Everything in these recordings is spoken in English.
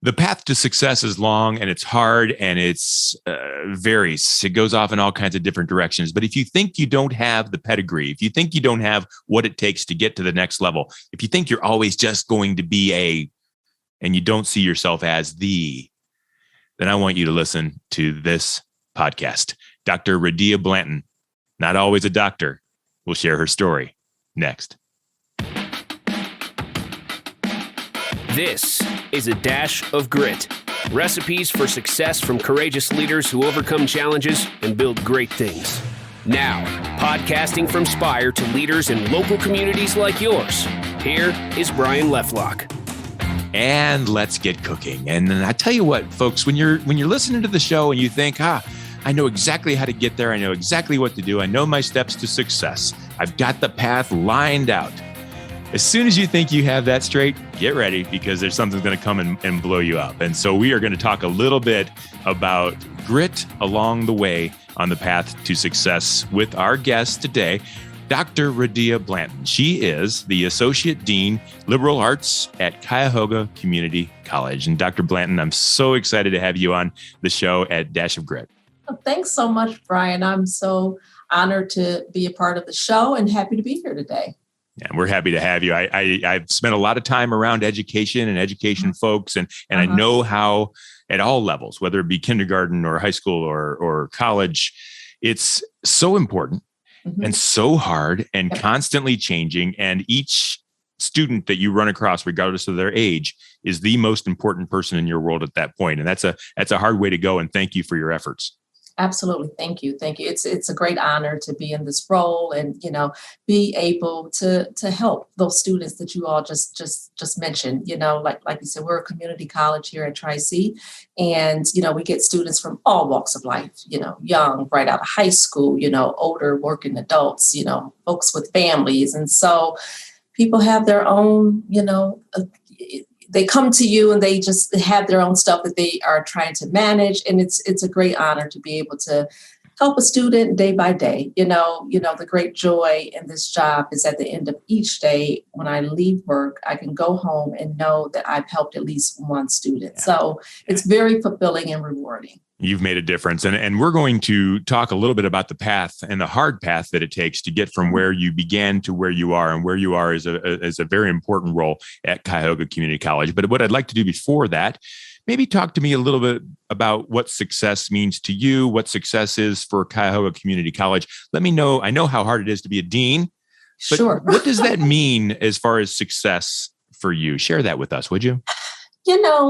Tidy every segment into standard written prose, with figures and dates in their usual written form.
The path to success is long and it's hard and it's varies. It goes off in all kinds of different directions. But if you think you don't have the pedigree, if you think you don't have what it takes to get to the next level, if you think you're always just going to be and you don't see yourself as then I want you to listen to this podcast. Dr. Radiah Blanton, not always a doctor, will share her story next. This is A Dash of Grit. Recipes for success from courageous leaders who overcome challenges and build great things. Now, podcasting from Spire to leaders in local communities like yours, here is Brian Leflock. And let's get cooking. And I tell you what, folks, when you're listening to the show and you think, I know exactly how to get there. I know exactly what to do. I know my steps to success. I've got the path lined out. As soon as you think you have that straight, get ready because there's something going to come and blow you up. And so we are going to talk a little bit about grit along the way on the path to success with our guest today, Dr. Radiah Blanton. She is the Associate Dean, Liberal Arts at Cuyahoga Community College. And Dr. Blanton, I'm so excited to have you on the show at Dash of Grit. Thanks so much, Brian. I'm so honored to be a part of the show and happy to be here today. Yeah, we're happy to have you. I've spent a lot of time around education and education folks, and I know how at all levels, whether it be kindergarten or high school or college, it's so important and so hard and constantly changing. And each student that you run across, regardless of their age, is the most important person in your world at that point. And that's a hard way to go. And thank you for your efforts. Absolutely. Thank you. Thank you. It's a great honor to be in this role and, be able to help those students that you all just mentioned. Like you said, we're a community college here at Tri-C, and, we get students from all walks of life, young, right out of high school, older working adults, folks with families. And so people have their own, they come to you and they just have their own stuff that they are trying to manage. And it's a great honor to be able to help a student day by day. The great joy in this job is at the end of each day, when I leave work, I can go home and know that I've helped at least one student. Yeah. So it's very fulfilling and rewarding. You've made a difference. And we're going to talk a little bit about the path and the hard path that it takes to get from where you began to where you are. And where you are is a very important role at Cuyahoga Community College. But what I'd like to do before that, maybe talk to me a little bit about what success means to you, what success is for Cuyahoga Community College. Let me know. I know how hard it is to be a dean. But sure. What does that mean as far as success for you? Share that with us, would you?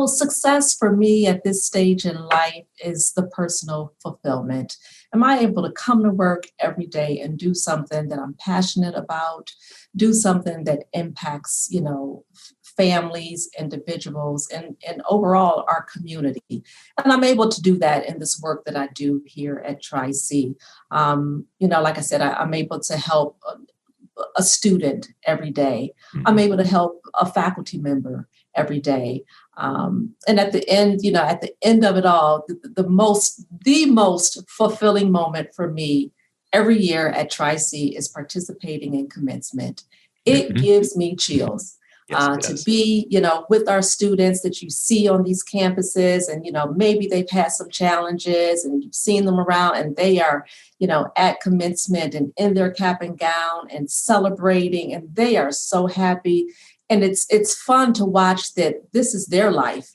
Success for me at this stage in life is the personal fulfillment. Am I able to come to work every day and do something that I'm passionate about, do something that impacts, families, individuals, and overall our community? And I'm able to do that in this work that I do here at Tri-C. Like I said, I'm able to help a student every day. I'm able to help a faculty member every day. And at the end of it all, the most fulfilling moment for me every year at Tri-C is participating in commencement. It gives me chills. To be, with our students that you see on these campuses, and, maybe they've had some challenges and you've seen them around, and they are, at commencement and in their cap and gown and celebrating, and they are so happy. And it's fun to watch that this is their life,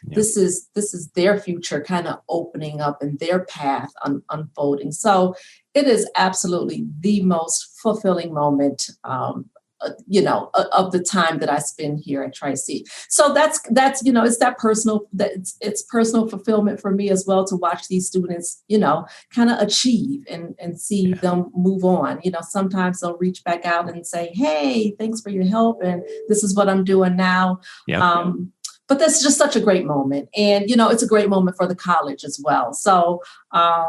this is their future kind of opening up and their path unfolding. So it is absolutely the most fulfilling moment of the time that I spend here at Tri-C. So that's it's that personal, it's personal fulfillment for me as well, to watch these students, kind of achieve and see them move on. Sometimes they'll reach back out and say, hey, thanks for your help, and this is what I'm doing now. But that's just such a great moment. And, it's a great moment for the college as well. So I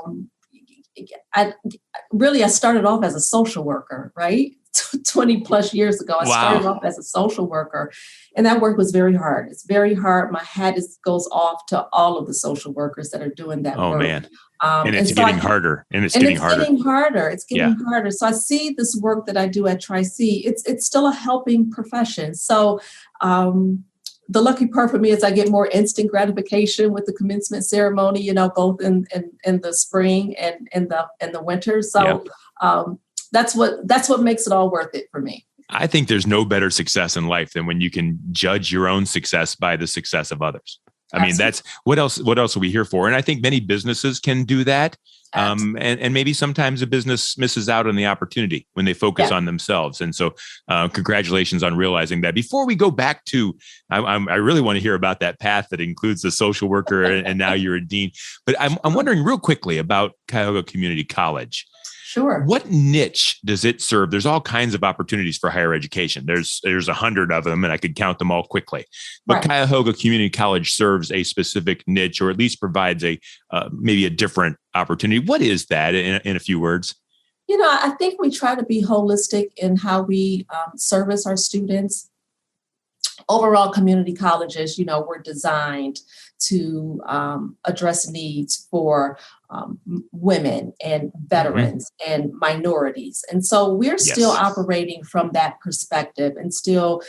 started off as a social worker, right? 20 plus years ago. I started off as a social worker, and that work was very hard. It's very hard. My hat goes off to all of the social workers that are doing that work. Oh, man. And it's getting harder. It's getting harder. It's getting harder. So I see this work that I do at Tri-C. It's still a helping profession. So the lucky part for me is I get more instant gratification with the commencement ceremony, both in the spring and in the winter. So that's what makes it all worth it for me. I think there's no better success in life than when you can judge your own success by the success of others. I mean, that's what else are we here for? And I think many businesses can do that. And maybe sometimes a business misses out on the opportunity when they focus on themselves. And so congratulations on realizing that. Before we go back to, I really want to hear about that path that includes the social worker and now you're a dean. But I'm wondering real quickly about Cuyahoga Community College. Sure. What niche does it serve? There's all kinds of opportunities for higher education. There's 100 of them, and I could count them all quickly. But Cuyahoga Community College serves a specific niche, or at least provides maybe a different opportunity. What is that in a few words? I think we try to be holistic in how we service our students. Overall, community colleges, were designed to address needs for women and veterans and minorities. And so we're still operating from that perspective and still,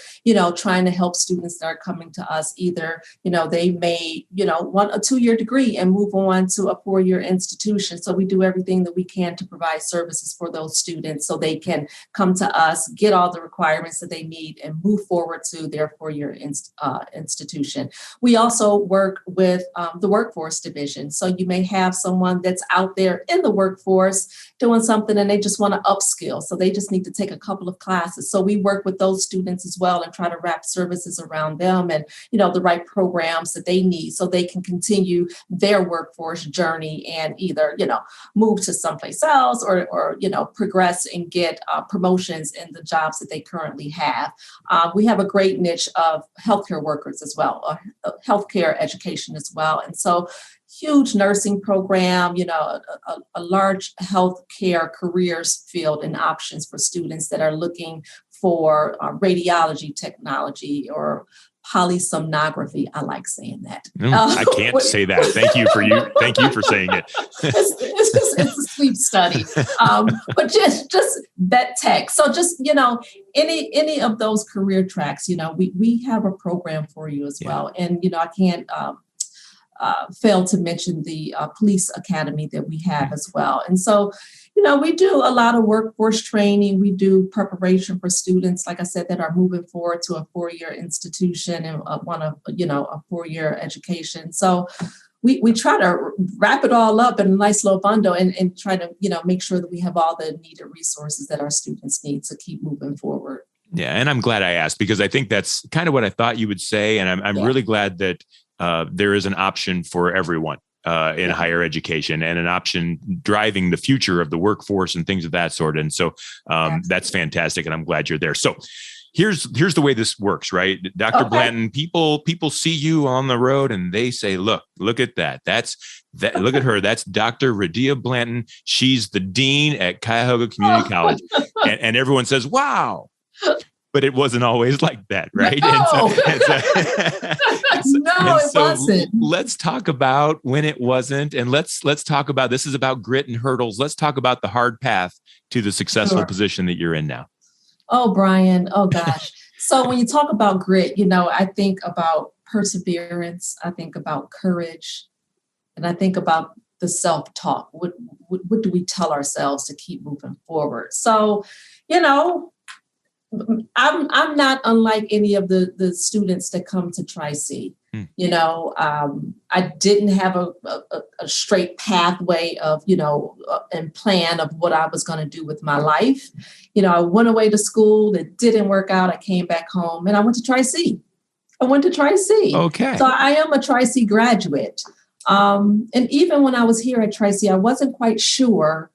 trying to help students that are coming to us. Either, they may, want a 2-year degree and move on to a 4-year institution. So we do everything that we can to provide services for those students so they can come to us, get all the requirements that they need, and move forward to their 4-year institution. We also work with the workforce division. So you may have someone that's out there in the workforce doing something and they just want to upskill. So they just need to take a couple of classes. So we work with those students as well and try to wrap services around them and, the right programs that they need so they can continue their workforce journey and either, move to someplace else or progress and get promotions in the jobs that they currently have. We have a great niche of healthcare workers as well, healthcare education as well. And so huge nursing program, a large healthcare careers field and options for students that are looking for radiology technology or polysomnography. I like saying that. I can't say that. Thank you for saying it. It's a sleep study, but just vet tech. So just any of those career tracks. We have a program for you as well, and I can't fail to mention the police academy that we have as well. And so, we do a lot of workforce training. We do preparation for students, like I said, that are moving forward to a 4-year institution and a 4-year education. So we try to wrap it all up in a nice little bundle and try to, make sure that we have all the needed resources that our students need to keep moving forward. Yeah. And I'm glad I asked because I think that's kind of what I thought you would say. And I'm really glad that there is an option for everyone in higher education and an option driving the future of the workforce and things of that sort. And so that's fantastic. And I'm glad you're there. So here's the way this works, right? Dr. Blanton, people see you on the road and they say, look at that. Look at her. That's Dr. Radiah Blanton. She's the dean at Cuyahoga Community College. And everyone says, wow. But it wasn't always like that, right? No, it wasn't. Let's talk about when it wasn't. And let's talk about, this is about grit and hurdles. Let's talk about the hard path to the successful position that you're in now. Oh, Brian. Oh, gosh. So when you talk about grit, I think about perseverance. I think about courage. And I think about the self-talk. What do we tell ourselves to keep moving forward? So, I'm not unlike any of the students that come to Tri-C. I didn't have a straight pathway of, and plan of what I was going to do with my life. I went away to school. It didn't work out. I came back home and I went to Tri-C. Okay. So I am a Tri-C graduate. And even when I was here at Tri-C, I wasn't quite sure,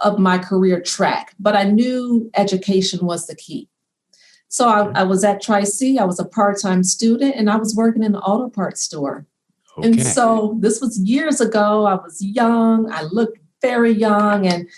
of my career track, but I knew education was the key. So I was at Tri-C, I was a part-time student, and I was working in an auto parts store. Okay. And so this was years ago. I was young, I looked very young, and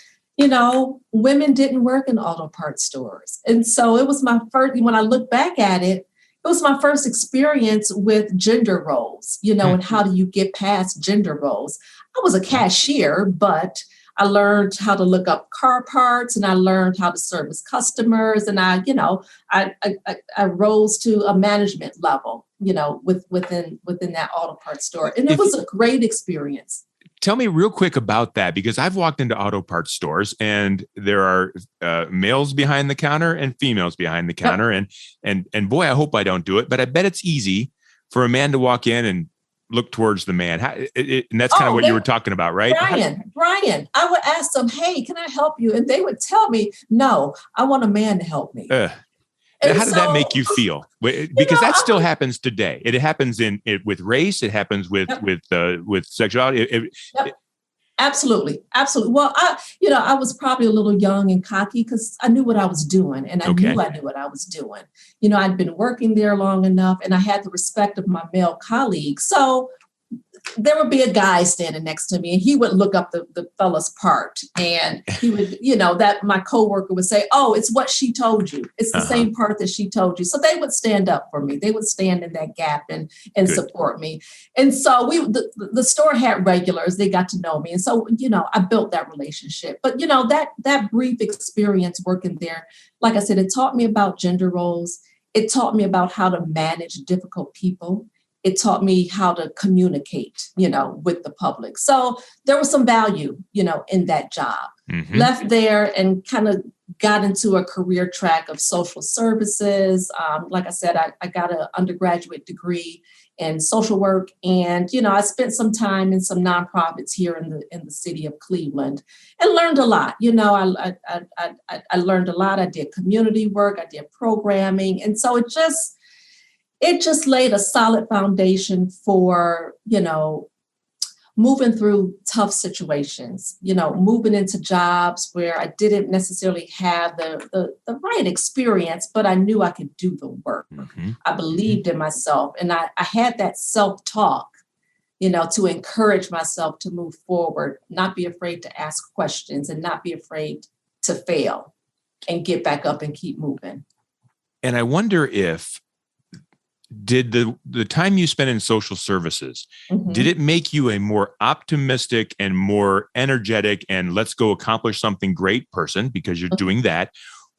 women didn't work in auto parts stores. And so it was my first, when I look back at it, it was my first experience with gender roles, and how do you get past gender roles? I was a cashier, but I learned how to look up car parts, and I learned how to service customers. And I rose to a management level, within that auto parts store. And it was a great experience. Tell me real quick about that, because I've walked into auto parts stores and there are males behind the counter and females behind the counter. Yep. And boy, I hope I don't do it, but I bet it's easy for a man to walk in and look towards the man. And that's kind of what you were talking about, right? Brian, I would ask them, hey, can I help you? And they would tell me, no, I want a man to help me. How did that make you feel? Because that still happens today. It happens with race. It happens with sexuality. Absolutely. Well, I was probably a little young and cocky because I knew what I was doing, and I knew what I was doing. I'd been working there long enough, and I had the respect of my male colleagues. So there would be a guy standing next to me, and he would look up the fella's part, and he would, that my coworker would say, oh, it's what she told you. It's the same part that she told you. So they would stand up for me. They would stand in that gap and support me. And so the store had regulars. They got to know me. And so, I built that relationship. But, that brief experience working there, like I said, it taught me about gender roles. It taught me about how to manage difficult people. It taught me how to communicate, with the public. So there was some value, in that job. Mm-hmm. Left there and kind of got into a career track of social services. Like I said, I got an undergraduate degree in social work. And, I spent some time in some nonprofits here in the city of Cleveland and learned a lot. I learned a lot. I did community work. I did programming. And so it just laid a solid foundation for, moving through tough situations, moving into jobs where I didn't necessarily have the right experience, but I knew I could do the work. Mm-hmm. I believed in myself, and I had that self-talk, to encourage myself to move forward, not be afraid to ask questions and not be afraid to fail and get back up and keep moving. And I wonder if, did the time you spent in social services, mm-hmm. did it make you a more optimistic and more energetic and let's go accomplish something great person because you're doing that?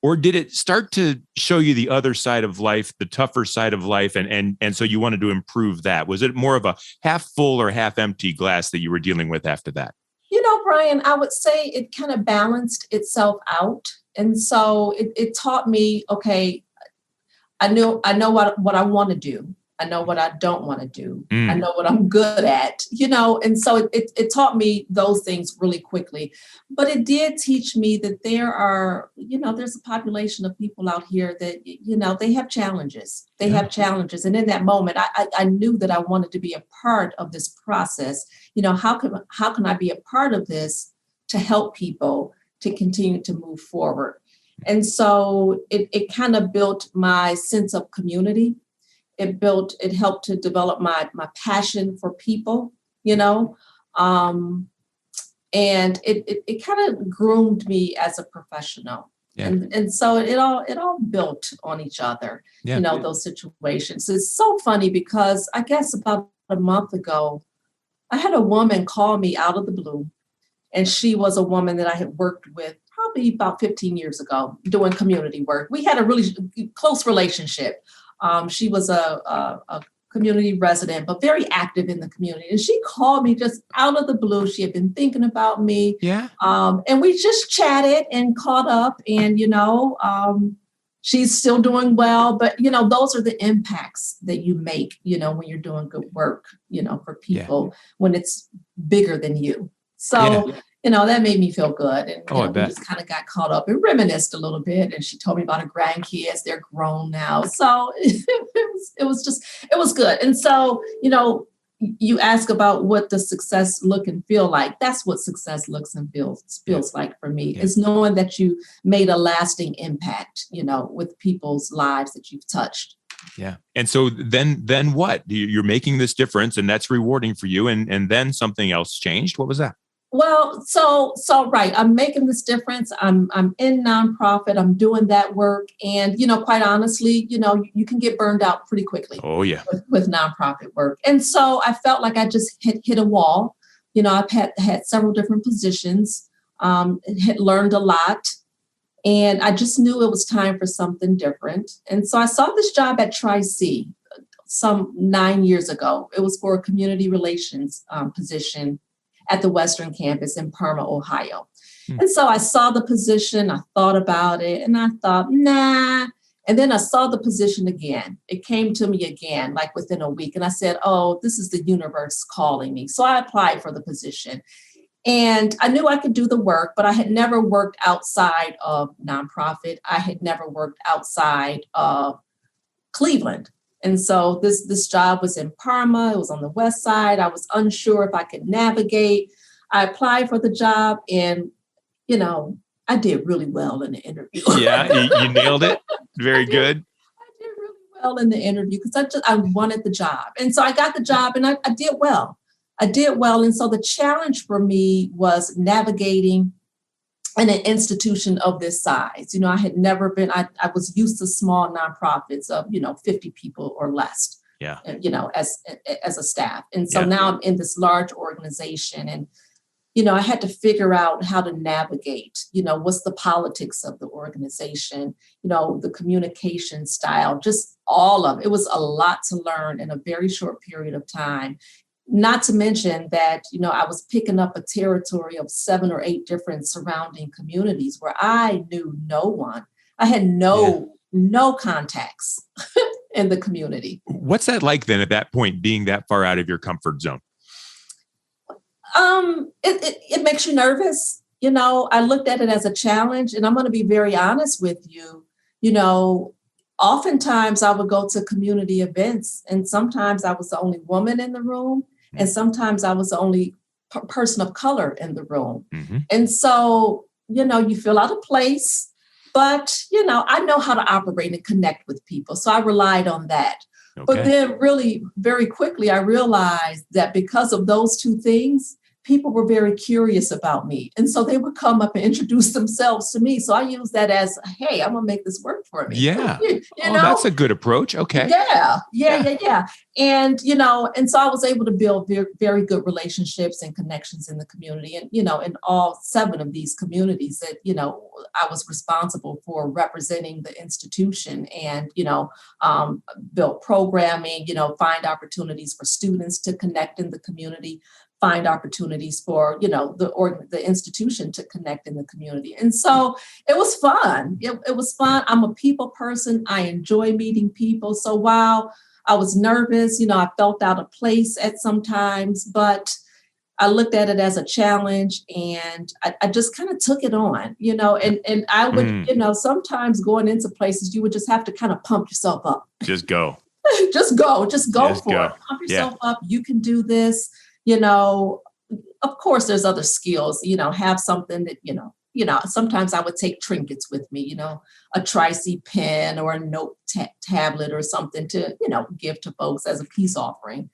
Or did it start to show you the other side of life, the tougher side of life, and so you wanted to improve that? Was it more of a half full or half empty glass that you were dealing with after that? Brian, I would say it kind of balanced itself out. And so it taught me, okay, I know what I want to do. I know what I don't want to do. I know what I'm good at, and so it taught me those things really quickly. But it did teach me that there are, there's a population of people out here that, they have challenges. They have challenges. And in that moment, I knew that I wanted to be a part of this process. How can I be a part of this to help people to continue to move forward? And so it kind of built my sense of community. It helped to develop my passion for people, and it kind of groomed me as a professional. Yeah. And so it all built on each other, those situations. It's so funny because I guess about a month ago, I had a woman call me out of the blue, and she was a woman that I had worked with probably about 15 years ago doing community work. We had a really close relationship. She was a community resident, but very active in the community. And she called me just out of the blue. She had been thinking about me. Yeah. And we just chatted and caught up, and, she's still doing well. But, those are the impacts that you make, when you're doing good work, for people when it's bigger than you. So, that made me feel good. And we just kind of got caught up and reminisced a little bit. And she told me about her grandkids. They're grown now. So it was good. And so, you ask about what the success look and feel like. That's what success looks and feels like for me, is knowing that you made a lasting impact, with people's lives that you've touched. Yeah. And so then what? You're making this difference, and that's rewarding for you. And then something else changed. What was that? Well, so right. I'm making this difference. I'm in nonprofit. I'm doing that work. And, quite honestly, you can get burned out pretty quickly. Oh, yeah. With nonprofit work. And so I felt like I just hit a wall. I've had several different positions. Had learned a lot. And I just knew it was time for something different. And so I saw this job at Tri-C some 9 years ago. It was for a community relations position at the Western Campus in Parma, Ohio. And so I saw the position, I thought about it, and I thought, nah. And then I saw the position again. It came to me again, like within a week. And I said, oh, this is the universe calling me. So I applied for the position. And I knew I could do the work, but I had never worked outside of nonprofit. I had never worked outside of Cleveland. And so this job was in Parma. It was on the west side. I was unsure if I could navigate. I applied for the job and, I did really well in the interview. Yeah, you nailed it. Very good. I did really well in the interview because I wanted the job. And so I got the job and I did well. I did well. And so the challenge for me was navigating in an institution of this size. I had never been, I was used to small nonprofits of, 50 people or less, yeah, as a staff. And so now I'm in this large organization and, I had to figure out how to navigate, what's the politics of the organization, the communication style, just all of it. It was a lot to learn in a very short period of time. Not to mention that, I was picking up a territory of 7 or 8 different surrounding communities where I knew no one. I had no contacts in the community. What's that like then at that point, being that far out of your comfort zone? It makes you nervous. I looked at it as a challenge, and I'm going to be very honest with you. Oftentimes I would go to community events, and sometimes I was the only woman in the room, and sometimes I was the only person of color in the room. Mm-hmm. And so, you feel out of place, but, I know how to operate and connect with people. So I relied on that. Okay. But then really very quickly, I realized that because of those two things, people were very curious about me. And so they would come up and introduce themselves to me. So I use that as, hey, I'm going to make this work for me. Yeah. That's a good approach. Okay. Yeah. And, and so I was able to build very, very good relationships and connections in the community. And, in all 7 of these communities that, I was responsible for representing the institution and, build programming, find opportunities for students to connect in the community, find opportunities for, the institution to connect in the community. And so it was fun. It was fun. I'm a people person. I enjoy meeting people. So while I was nervous, I felt out of place at sometimes, but I looked at it as a challenge and I just kind of took it on, and I would, sometimes going into places, you would just have to kind of pump yourself up. Just go. Just go for it. Pump yourself up. You can do this. Of course, there's other skills, have something that, sometimes I would take trinkets with me, a Tri-C pen or a note tablet or something to, give to folks as a peace offering.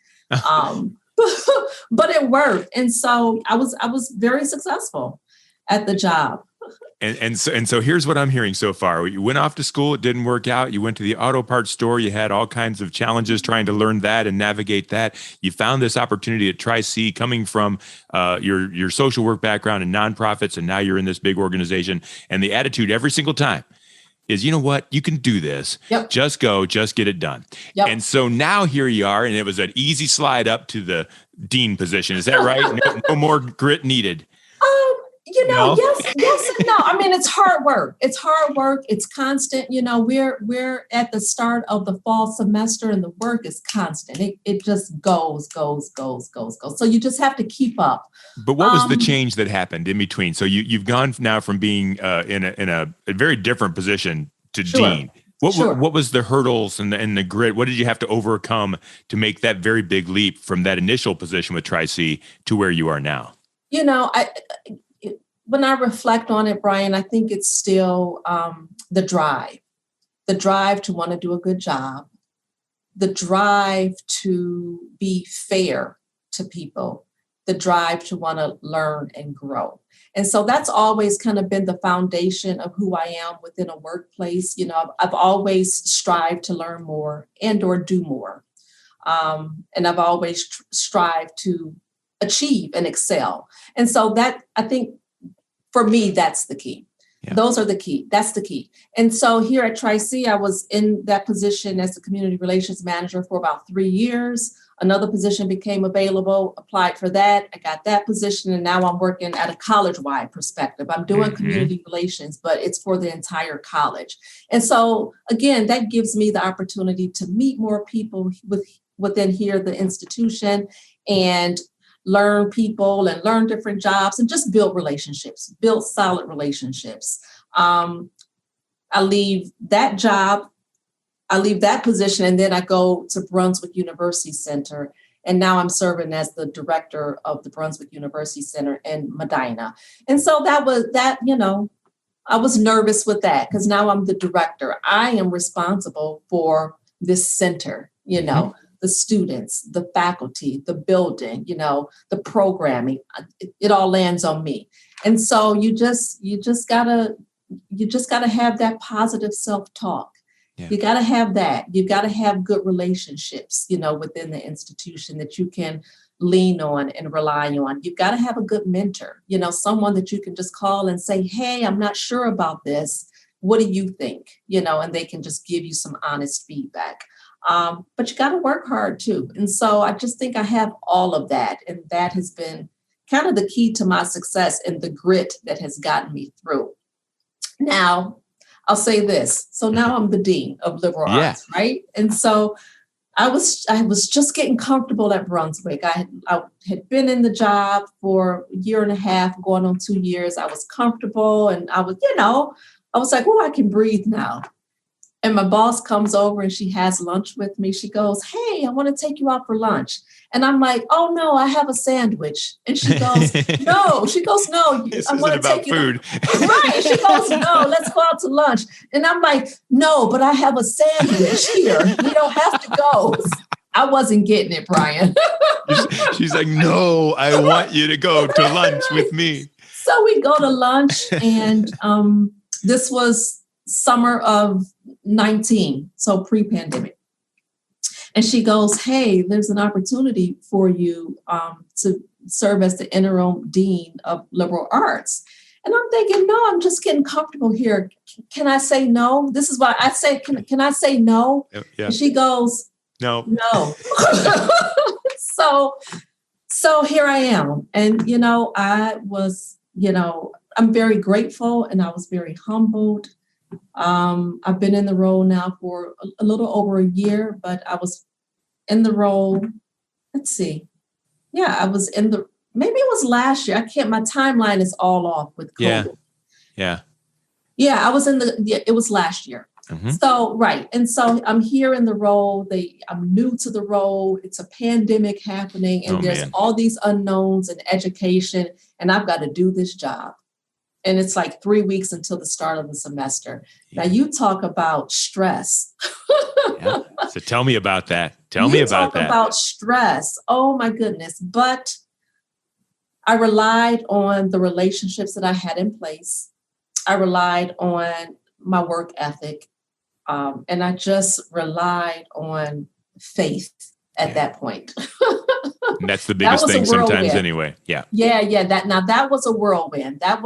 But it worked. And so I was very successful at the job. And so here's what I'm hearing so far. You went off to school, it didn't work out. You went to the auto parts store, you had all kinds of challenges trying to learn that and navigate that. You found this opportunity at Tri-C coming from your social work background and nonprofits, and now you're in this big organization. And the attitude every single time is, you know what, you can do this. Yep. Just go, just get it done. Yep. And so now here you are, and it was an easy slide up to the dean position. Is that right? No more grit needed. No? Yes and no. I mean, it's hard work. It's constant. We're at the start of the fall semester and the work is constant. It just goes. So you just have to keep up. But what was the change that happened in between? So you've gone now from being in a very different position to dean. What was the hurdles and the grit? What did you have to overcome to make that very big leap from that initial position with Tri-C to where you are now? When I reflect on it, Brian, I think it's still the drive to want to do a good job, the drive to be fair to people, the drive to want to learn and grow. And so that's always kind of been the foundation of who I am within a workplace. I've always strived to learn more and or do more. And I've always strived to achieve and excel. And so that, I think, for me, that's the key. Yeah. Those are the key. That's the key. And so here at Tri-C, I was in that position as the community relations manager for about 3 years. Another position became available, applied for that. I got that position, and now I'm working at a college-wide perspective. I'm doing community relations, but it's for the entire college. And so, again, that gives me the opportunity to meet more people within here, the institution, and learn people and learn different jobs and just build relationships, build solid relationships. I leave that job, I leave that position, and then I go to Brunswick University Center. And now I'm serving as the director of the Brunswick University Center in Medina. And so that was that, I was nervous with that because now I'm the director. I am responsible for this center, the students, the faculty, the building, the programming. It all lands on me. And so you just gotta have that positive self-talk. Yeah. You got to have that. You got to have good relationships, within the institution that you can lean on and rely on. You've got to have a good mentor, someone that you can just call and say, hey, I'm not sure about this. What do you think? And they can just give you some honest feedback. But you got to work hard too. And so I just think I have all of that. And that has been kind of the key to my success and the grit that has gotten me through. Now, I'll say this. So now I'm the dean of liberal arts, right? And so I was just getting comfortable at Brunswick. I had been in the job for a year and a half, going on 2 years. I was comfortable, and I was like, oh, I can breathe now. And my boss comes over and she has lunch with me. She goes, hey, I want to take you out for lunch. And I'm like, oh, no, I have a sandwich. And she goes, no. She goes, no, I want to take you. Food. Right. She goes, no, let's go out to lunch. And I'm like, no, but I have a sandwich here. We don't have to go. I wasn't getting it, Brian. She's like, no, I want you to go to lunch with me. So we go to lunch, and this was summer of 19, so pre-pandemic. And she goes, hey, there's an opportunity for you to serve as the interim dean of liberal arts. And I'm thinking, no, I'm just getting comfortable here. Can I say no? This is why I say, can I say no? Yeah. And she goes, no. So here I am. And, I was, I'm very grateful, and I was very humbled. I've been in the role now for a little over a year, but I was in the role, let's see. Yeah, I was maybe it was last year. My timeline is all off with COVID. Yeah. Yeah, I was it was last year. Mm-hmm. So, right. And so I'm here in the role. I'm new to the role. It's a pandemic happening, and there's all these unknowns in education, and I've got to do this job. And it's like 3 weeks until the start of the semester. Yeah. Now, you talk about stress. Yeah. So tell me about that. Tell me about that. About stress. Oh, my goodness. But I relied on the relationships that I had in place. I relied on my work ethic. And I just relied on faith at that point. And that's the biggest thing sometimes anyway. Yeah. Yeah. That was a whirlwind. That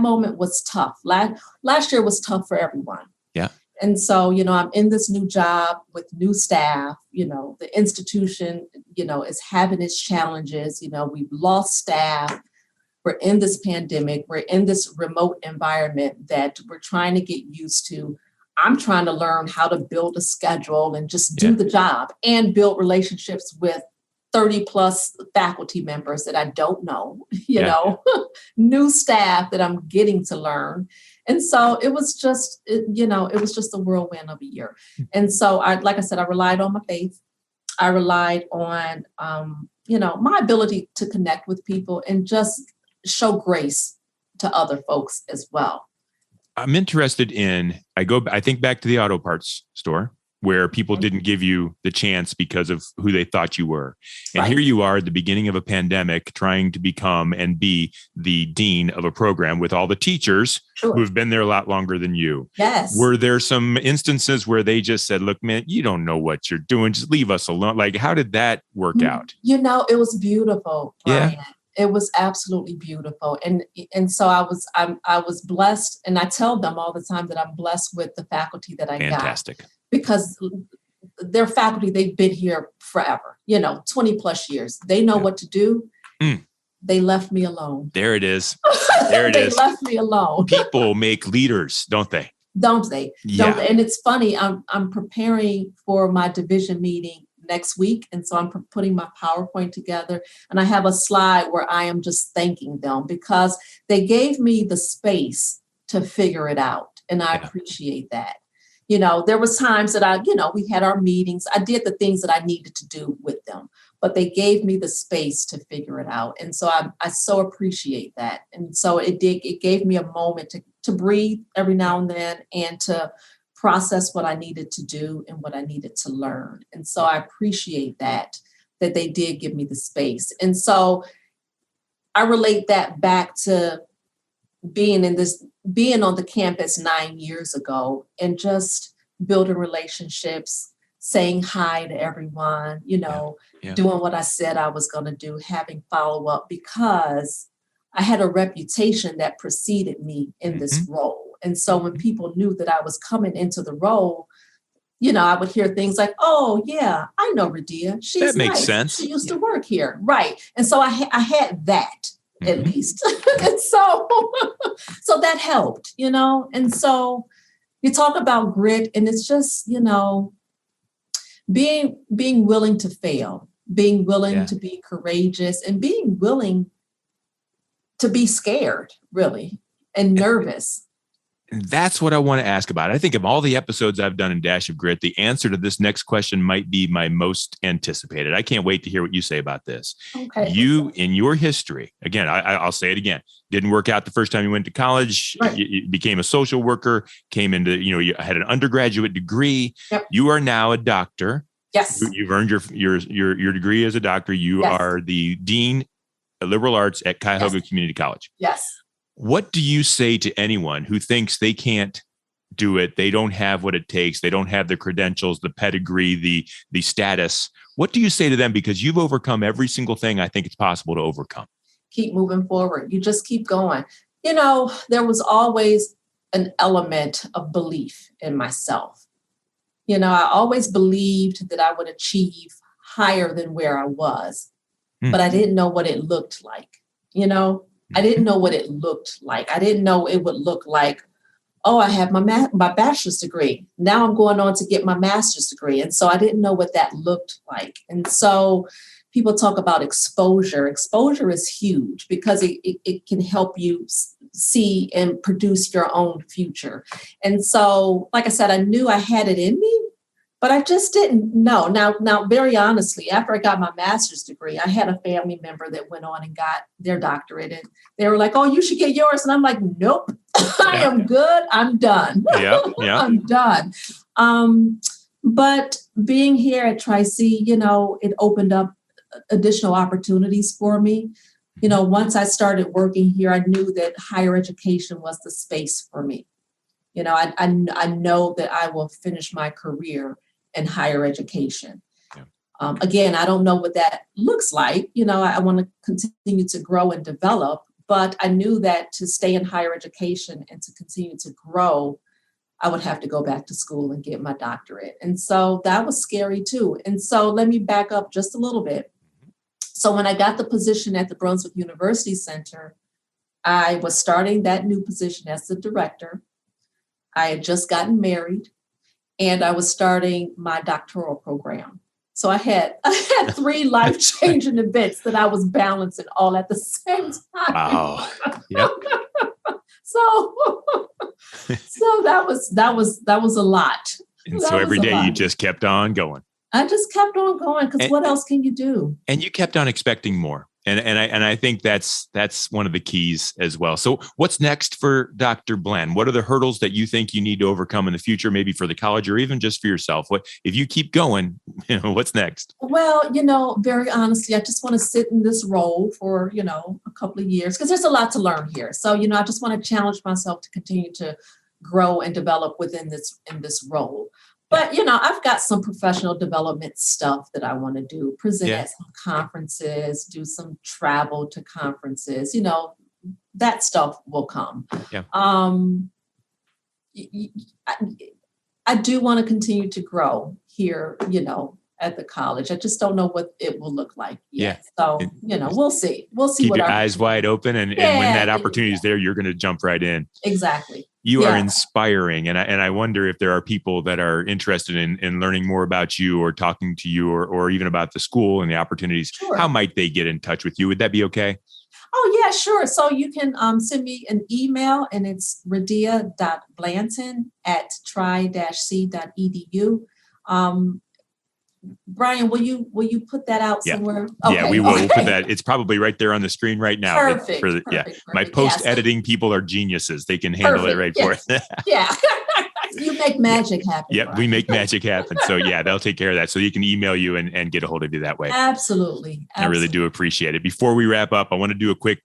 moment was tough. Last year was tough for everyone. Yeah. And so, I'm in this new job with new staff. The institution, is having its challenges. We've lost staff. We're in this pandemic. We're in this remote environment that we're trying to get used to. I'm trying to learn how to build a schedule and just do the job and build relationships with 30 plus faculty members that I don't know, new staff that I'm getting to learn. And so it was just, it was just a whirlwind of a year. And so like I said, I relied on my faith. I relied on, my ability to connect with people and just show grace to other folks as well. I'm interested I think back to the auto parts store where people didn't give you the chance because of who they thought you were. And Here you are at the beginning of a pandemic trying to become and be the dean of a program with all the teachers who have been there a lot longer than you. Yes. Were there some instances where they just said, look, man, you don't know what you're doing. Just leave us alone. Like, how did that work out? It was beautiful, Brian. Yeah. It was absolutely beautiful. And so I was blessed, and I tell them all the time that I'm blessed with the faculty that I Fantastic. got, because their faculty, they've been here forever, 20 plus years. They know what to do. Mm. They left me alone. There it is. There it they is. They left me alone. People make leaders, don't they? Don't they? Yeah. And it's funny, I'm preparing for my division meeting next week. And so I'm putting my PowerPoint together, and I have a slide where I am just thanking them because they gave me the space to figure it out. And I appreciate that. There was times that we had our meetings. I did the things that I needed to do with them, but they gave me the space to figure it out. And so I so appreciate that. And so it gave me a moment to breathe every now and then, and to process what I needed to do and what I needed to learn. And so I appreciate that they did give me the space. And so I relate that back to being on the campus 9 years ago, and just building relationships, saying hi to everyone, doing what I said I was going to do, having follow-up, because I had a reputation that preceded me in this role. And so when people knew that I was coming into the role, I would hear things like, "Oh yeah, I know Radiah. She's that makes nice. sense. She used to work here." Right. And so I had that. At least. And so that helped, and so you talk about grit, and it's just, being willing to fail, being willing to be courageous, and being willing to be scared, really, and nervous. And that's what I want to ask about. I think of all the episodes I've done in Dash of Grit, the answer to this next question might be my most anticipated. I can't wait to hear what you say about this. Okay. You, in your history, again, I'll say it again, didn't work out the first time you went to college. Right. You became a social worker, came into, you had an undergraduate degree. Yep. You are now a doctor. Yes. You've earned your degree as a doctor. You are the dean of liberal arts at Cuyahoga Community College. Yes. What do you say to anyone who thinks they can't do it? They don't have what it takes. They don't have the credentials, the pedigree, the status. What do you say to them? Because you've overcome every single thing I think it's possible to overcome. Keep moving forward. You just keep going. There was always an element of belief in myself. I always believed that I would achieve higher than where I was, but I didn't know what it looked like. I didn't know what it looked like. I didn't know it would look like, oh, I have my bachelor's degree. Now I'm going on to get my master's degree. And so I didn't know what that looked like. And so people talk about exposure. Exposure is huge because it can help you see and produce your own future. And so, like I said, I knew I had it in me, but I just didn't know. Now, very honestly, after I got my master's degree, I had a family member that went on and got their doctorate, and they were like, "Oh, you should get yours." And I'm like, "Nope, I am good. I'm done. I'm done." But being here at Tri-C, it opened up additional opportunities for me. Once I started working here, I knew that higher education was the space for me. I know that I will finish my career in higher education. Yeah. Again, I don't know what that looks like. I want to continue to grow and develop, but I knew that to stay in higher education and to continue to grow, I would have to go back to school and get my doctorate. And so that was scary too. And so let me back up just a little bit. So when I got the position at the Brunswick University Center, I was starting that new position as the director. I had just gotten married, and I was starting my doctoral program. So I had 3 life-changing events that I was balancing all at the same time. Wow. Yep. So that was a lot. And so every day you just kept on going. I just kept on going because what else can you do? And you kept on expecting more. And I think that's one of the keys as well. So what's next for Dr. Blanton? What are the hurdles that you think you need to overcome in the future, maybe for the college or even just for yourself? What if you keep going, what's next? Well, very honestly, I just want to sit in this role for, a couple of years because there's a lot to learn here. So, I just want to challenge myself to continue to grow and develop in this role. But, I've got some professional development stuff that I want to do, present at some conferences, do some travel to conferences, that stuff will come. Yeah. I do want to continue to grow here, at the college. I just don't know what it will look like yet. So, we'll see. We'll see. Keep your eyes wide open. And when that opportunity is there, you're going to jump right in. Exactly. You are inspiring. And I wonder if there are people that are interested in learning more about you or talking to you or even about the school and the opportunities. Sure. How might they get in touch with you? Would that be okay? Oh, yeah, sure. So you can send me an email, and it's radiah.blanton@tri-c.edu. Brian, will you put that out somewhere? Okay. Yeah, we will. We'll put that. It's probably right there on the screen right now. Perfect. My post-editing people are geniuses. They can handle it right for us. Yeah. You make magic happen. Yep, we make magic happen. So they'll take care of that. So you can email you and get a hold of you that way. Absolutely. I really do appreciate it. Before we wrap up, I want to do a quick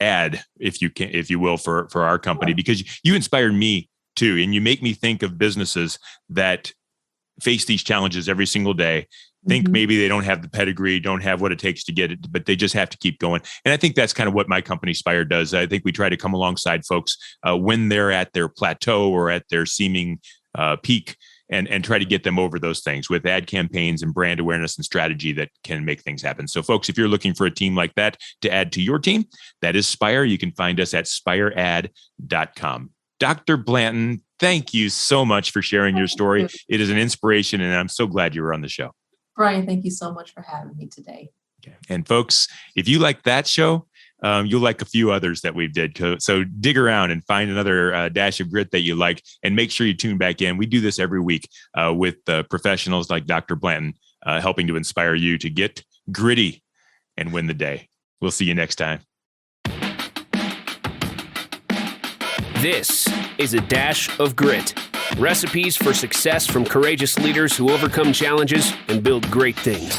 ad, if you will, for our company, because you inspired me too, and you make me think of businesses that face these challenges every single day. Think maybe they don't have the pedigree, don't have what it takes to get it, but they just have to keep going. And I think that's kind of what my company Spire does. I think we try to come alongside folks when they're at their plateau or at their seeming peak and try to get them over those things with ad campaigns and brand awareness and strategy that can make things happen. So folks, if you're looking for a team like that to add to your team, that is Spire. You can find us at spiread.com. Dr. Blanton, thank you so much for sharing your story. It is an inspiration, and I'm so glad you were on the show. Brian, thank you so much for having me today. Okay. And folks, if you like that show, you'll like a few others that we've did. So dig around and find another dash of grit that you like, and make sure you tune back in. We do this every week with professionals like Dr. Blanton, helping to inspire you to get gritty and win the day. We'll see you next time. This is A Dash of Grit. Recipes for success from courageous leaders who overcome challenges and build great things.